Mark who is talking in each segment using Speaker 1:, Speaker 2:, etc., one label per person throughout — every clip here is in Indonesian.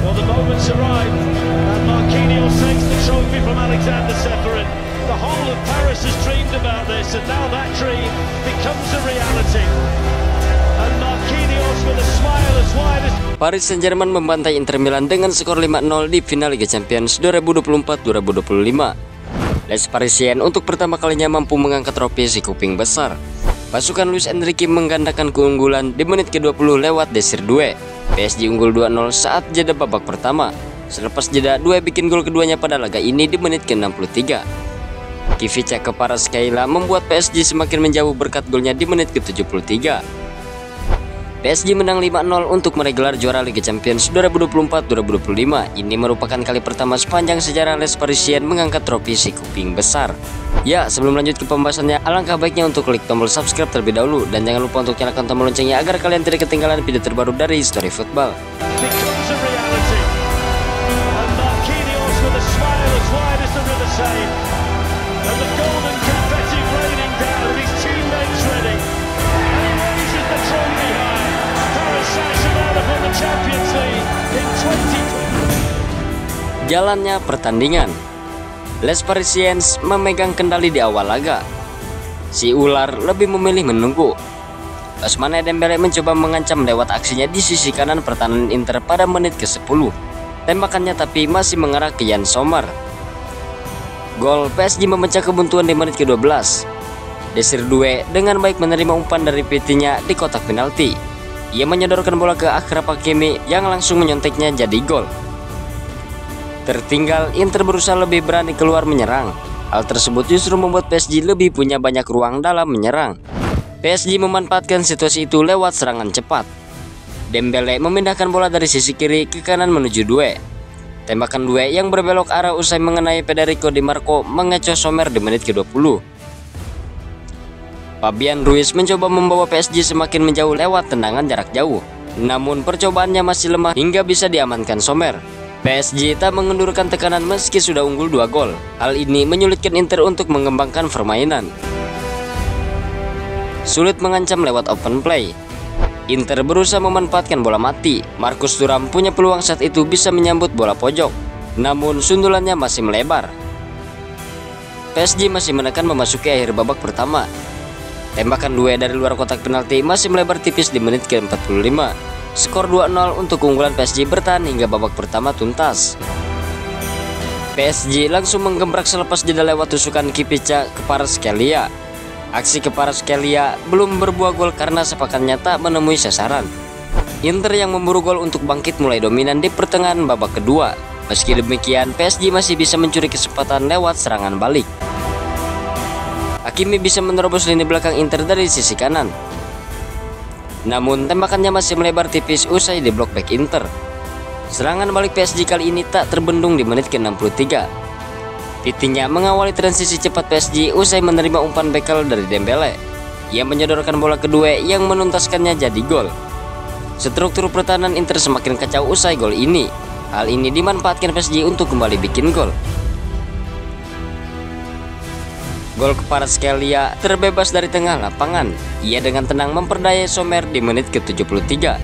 Speaker 1: Well, the moment's arrived, and Marquinhos takes the trophy from Alexander Seferin. The whole of Paris has dreamed about this, and now that dream becomes a reality. And Marquinhos with a smile as wide as...
Speaker 2: Paris Saint-Germain membantai Inter Milan dengan skor 5-0 di final Liga Champions 2024-2025. Les Parisiens untuk pertama kalinya mampu mengangkat trofi si kuping besar. Pasukan Luis Enrique menggandakan keunggulan di menit ke-20 lewat Desir Doué. PSG unggul 2-0 saat jeda babak pertama. Selepas jeda, Doué bikin gol keduanya pada laga ini di menit ke-63. Kvicha Kvaratskhelia membuat PSG semakin menjauh berkat golnya di menit ke-73. PSG menang 5-0 untuk meraih gelar juara Liga Champions 2024-2025. Ini merupakan kali pertama sepanjang sejarah Les Parisiens mengangkat trofi si kuping besar. Ya, sebelum lanjut ke pembahasannya, alangkah baiknya untuk klik tombol subscribe terlebih dahulu. Dan jangan lupa untuk nyalakan tombol loncengnya agar kalian tidak ketinggalan video terbaru dari History Football. Jalannya pertandingan, Les Parisiens memegang kendali di awal laga. Si ular lebih memilih menunggu. Ousmane Dembélé mencoba mengancam lewat aksinya di sisi kanan pertahanan Inter pada menit ke-10. Tembakannya tapi masih mengarah ke Yann Sommer. Gol PSG memecah kebuntuan di menit ke-12. Desir Doué dengan baik menerima umpan dari PT-nya di kotak penalti. Ia menyodorkan bola ke Achraf Hakimi yang langsung menyonteknya jadi gol. Tertinggal, Inter berusaha lebih berani keluar menyerang. Hal tersebut justru membuat PSG lebih punya banyak ruang dalam menyerang. PSG memanfaatkan situasi itu lewat serangan cepat. Dembélé memindahkan bola dari sisi kiri ke kanan menuju Doué. Tembakan Doué yang berbelok arah usai mengenai Federico Di Marco mengecoh Sommer di menit ke-20. Fabian Ruiz mencoba membawa PSG semakin menjauh lewat tendangan jarak jauh. Namun percobaannya masih lemah hingga bisa diamankan Sommer. PSG tak mengendurkan tekanan meski sudah unggul 2 gol. Hal ini menyulitkan Inter untuk mengembangkan permainan. Sulit mengancam lewat open play. Inter berusaha memanfaatkan bola mati. Marcus Thuram punya peluang saat itu bisa menyambut bola pojok. Namun sundulannya masih melebar. PSG masih menekan memasuki akhir babak pertama. Tembakan Doué dari luar kotak penalti masih melebar tipis di menit ke-45. Skor 2-0 untuk keunggulan PSG bertahan hingga babak pertama tuntas. PSG langsung menggembrak selepas jeda lewat tusukan Kvicha Kvaratskhelia. Aksi Kvaratskhelia belum berbuah gol karena sepakannya tak menemui sasaran. Inter yang memburu gol untuk bangkit mulai dominan di pertengahan babak kedua. Meski demikian, PSG masih bisa mencuri kesempatan lewat serangan balik. Hakimi bisa menerobos lini belakang Inter dari sisi kanan. Namun tembakannya masih melebar tipis usai diblok back Inter. Serangan balik PSG kali ini tak terbendung di menit ke-63. Vitinha mengawali transisi cepat PSG usai menerima umpan bekel dari Dembélé. Ia menyodorkan bola kedua yang menuntaskannya jadi gol. Struktur pertahanan Inter semakin kacau usai gol ini. Hal ini dimanfaatkan PSG untuk kembali bikin gol. Gol Kvaratskhelia terbebas dari tengah lapangan. Ia dengan tenang memperdayai Sommer di menit ke-73.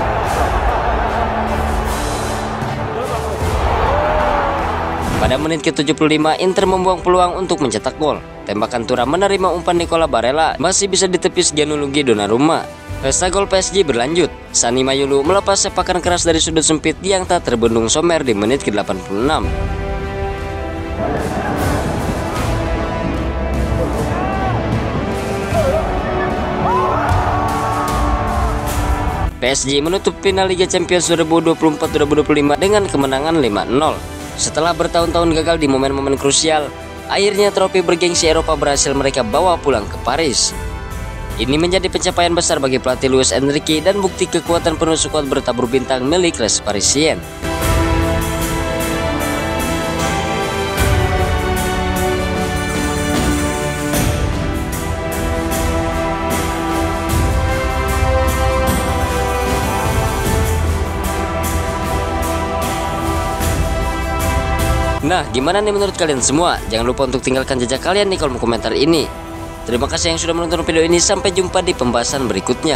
Speaker 2: Pada menit ke-75, Inter membuang peluang untuk mencetak gol. Tembakan Thuram menerima umpan Nicola Barella masih bisa ditepis Gianluigi Donnarumma. Pesta gol PSG berlanjut. Sani Mayulu melepas sepakan keras dari sudut sempit yang tak terbendung Sommer di menit ke-86. PSG menutup final Liga Champions 2024-2025 dengan kemenangan 5-0. Setelah bertahun-tahun gagal di momen-momen krusial, akhirnya trofi bergengsi Eropa berhasil mereka bawa pulang ke Paris. Ini menjadi pencapaian besar bagi pelatih Luis Enrique dan bukti kekuatan penuh skuad bertabur bintang milik Les Parisiens. Nah, gimana nih menurut kalian semua? Jangan lupa untuk tinggalkan jejak kalian di kolom komentar ini. Terima kasih yang sudah menonton video ini. Sampai jumpa di pembahasan berikutnya.